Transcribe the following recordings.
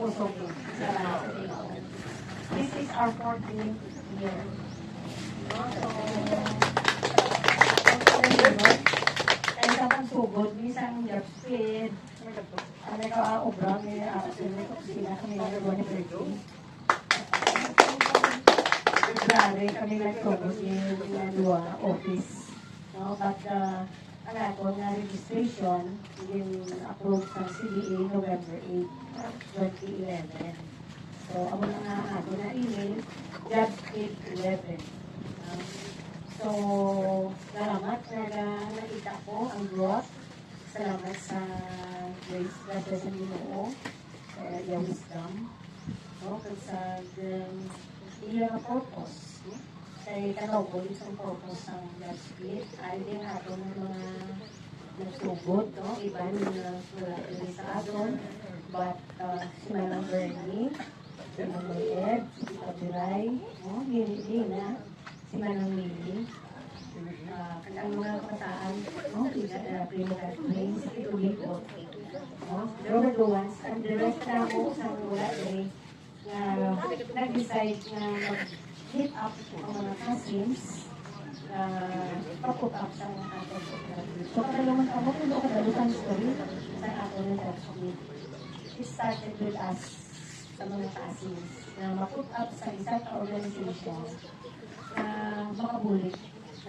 usog sa lahat. This is our 14th year. Kaya sa pagsugod, minsan job speed, ano ka obra, may sila kami nagagawa ni Bertie. February kami nagsugod yung dua office. No? But ang ato na registration, yung approved sa CBA November 8, 2011. So, ako na nga ato na email, jobspeed 11. So, salamat na nakita ko ang growth. Salamat sa grace na sa Ginoo, sa iyong wisdom, no? Sa iyong purpose. Kaya kanogol isang purpose ng Godspeed. Ay din ato ng mga nagsugod, no? Iba na sa aton. But si Manang Bernie, si Manang Ed, si Kabiray, no? Hindi na, si Manang Mili. Ang mga kabataan, no? Primo Catherine, si Tito Lico, no? Robert Owens, ang direct na ako sa wala na nag-decide na mag-hit up ang mga cousins na pa-put up sa mga cousins. So, kadalaman ako, kung ako dalutan story sa ako ng Godspeed. It started with us sa mga cousins na ma-put up sa isang organization na makabulit.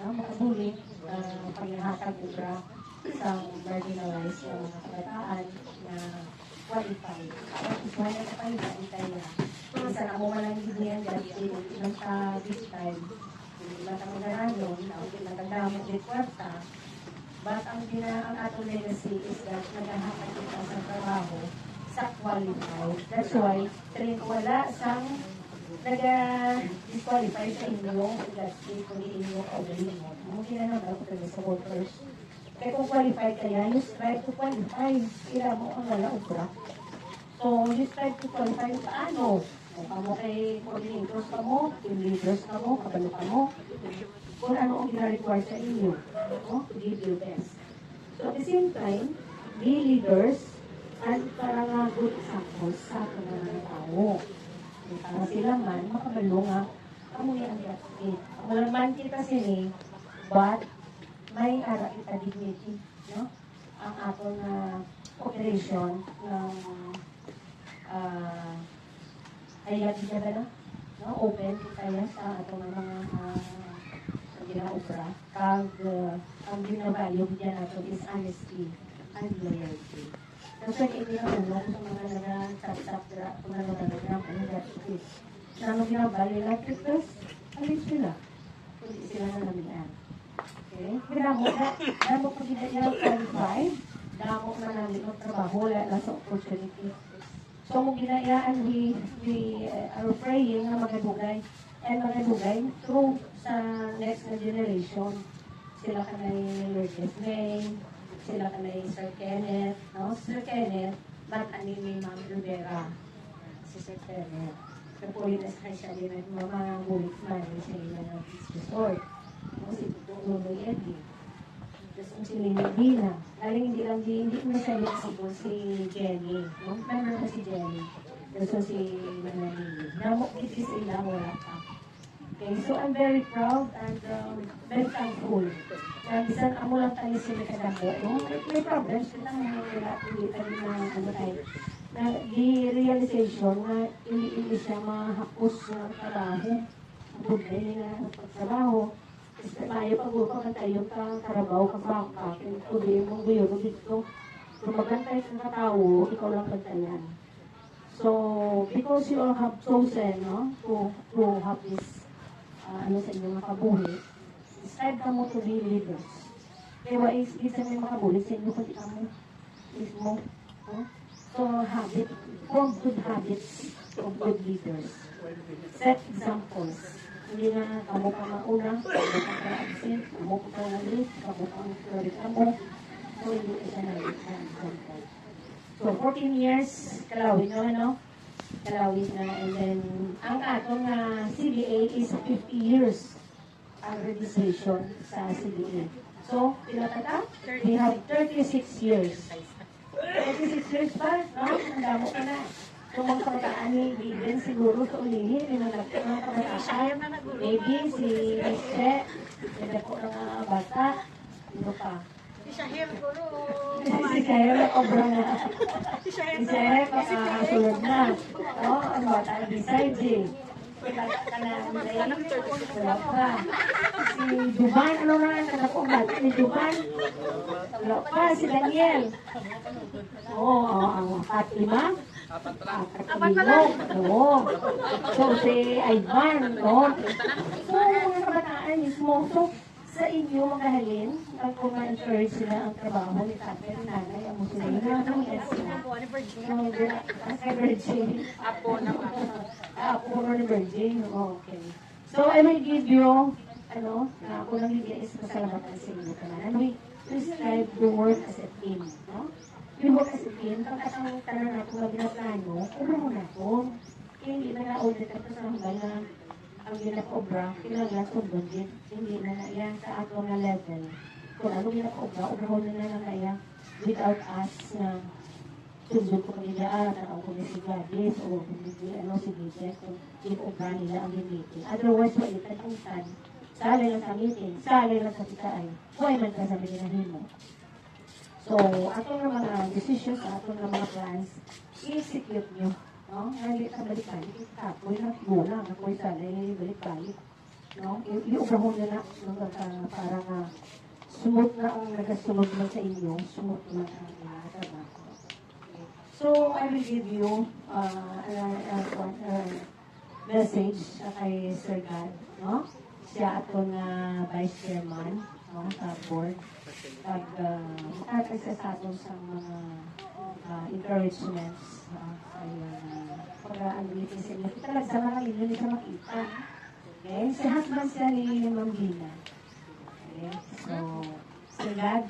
Makabulit paghahatag ubra sa marginalized mga kabataan na qualified. Tapos wala na pa iba, itaya. Minsan ako malang hinihan dahil ilang sa this time, ilang sa magaranon, nagandamot din kwarta. But ang ato legacy is that naghahatag kita sa trabaho sa qualified. That's why, wala sang nag-disqualify sa inyong Godspeed kung inyong kaugaling mo. Ang ginanaman ako talaga sa workers. Kaya kung qualified kaya, you strive to qualify. Kila mo ang wala ubra. So, you strive to qualify paano? Kung kamo kay coordinators ka mo, team leaders ka mo, kabalo ka mo, kung ano ang gina-require sa inyo. No? To give your best. So, at the same time, be leaders and parang good examples sa mga tao. Para sila man, makabalo nga, kamo yan ang Godspeed. Wala man kita sini, but may ara kita dignity, no? Ang ato na operation ng ayat kita ba, no? Open kita yan sa ato mga ginaubra. Ang ginavalue diyan nato is honesty and loyalty. Kasi hindi na ulo sa mga nag-tap-tap kung nag-tap-tap ang Godspeed. Na nung ginavalue lang, Christus, alis sila. Hindi sila nalamian. Okay? Damo pag ginagawa qualified, damo man namin ang trabaho, wala sa opportunity. So, kung ginayaan, we are praying na magadugay through sa next generation. Sila ka na Lord Desmay, sila ka na Sir Kenneth, no? Sir Kenneth, ba't ani ni Ma'am Rivera? Si Sir Kenneth. Kapulit na siya din ang mga bulit man sa inyo ng resort. Si Tutuloy Eddie. Tapos kung si Lina Dina. Aling hindi mo siya yung si Jenny. Member mo si Jenny. Tapos si Manalili. Namok iti sila, wala pa. Okay, so I'm very proud and very thankful. Bisan amo lang tayo sila kadamo. May problems sila wala tayo na tayo. Na di realization na hindi siya mahapos ng trabaho. Buday na pagtrabaho. Tayo pag-upa ka tayo kang karabaw, kang bangka, kundi mong buyo, dito. Kung magantay kang katao, ikaw lang kantayan. So, because you all have chosen, no, to have this, sa inyong makabuhi, strive ka mo to be leaders. Kaya isa may makabuhi sa inyo kasi kamo mismo. No? So, form good habits of good leaders. Set examples. Hindi na kamo pa mauna, kamo pa ka-absent, kamo pa ka-list, kamo pa ka-rekamo. So, hindi ka siya na-example. So, 14 years, kalawin na, no? Kalawin na. And then, ang atong CBA is 50 years ang registration sa CBA. So, pinatata, we have 36 years. 36 years pa, no? Ang damo ka na. Kung mga kabataan ni Biden siguro sa ulihin, yung mga kabataan, maybe si Ise, yung po ng mga bata, ano pa? Si Shahir siguro. Si Shahir na obra na. Si Shahir makasunod na. Oh, ano ba tayo? Besides eh. Wala pa. Si Duban, ano na, kanakong natin ni Duban. Wala pa, si Daniel. Oo, ang apat lima. Apat pala. Oo. So, si Ivan, no? So, mga kabataan mismo. So, sa inyo, mga halin, ang kung ma-encourage sila ang trabaho ni tatay, nanay, ang musulina, ang sila. Ang Virgin. Apo na ba? Apo ni Virgin. Okay. So, I will give you, ako lang hindi is pasalamatan sa inyo kananan. We strive to work as a team, no? We work as a team, pagkatang tanan natin na binaplano, ubra mo na ito. Kaya hindi na na-audit ako sa hanggang na ang ginakobra, kinaglas ko budget, hindi na na yan sa ato na level. Kung ano ginakobra, ubrahon na lang na yan without us na sundot ko kanila, tanaw ko na si Gladys o si Gladys, kung ginakobra nila ang gimitin. Otherwise, walitan yung tan. Salay lang sa meeting, salay lang sa tikaay. Huwag man ka sa mininahin mo. So, atong na mga decisions, atong na mga plans, i-execute nyo. No? Hindi sa balik-balik. Kapoy na gula, kapoy salay, balik-balik. No? I-ubrahon na para nga sumot na ang nagasunod man sa inyo, sumot na ang trabaho. Okay. So, I will give you message kay Sir God. No? Siya ato na Vice Chairman, no, sa board. Makakasa sa ato sa mga encouragements para ulitin sa inyo. Talaga sa mga inyo nila makita. Okay? Si husband siya ni Ma'am Gina. Okay? So, Sir God,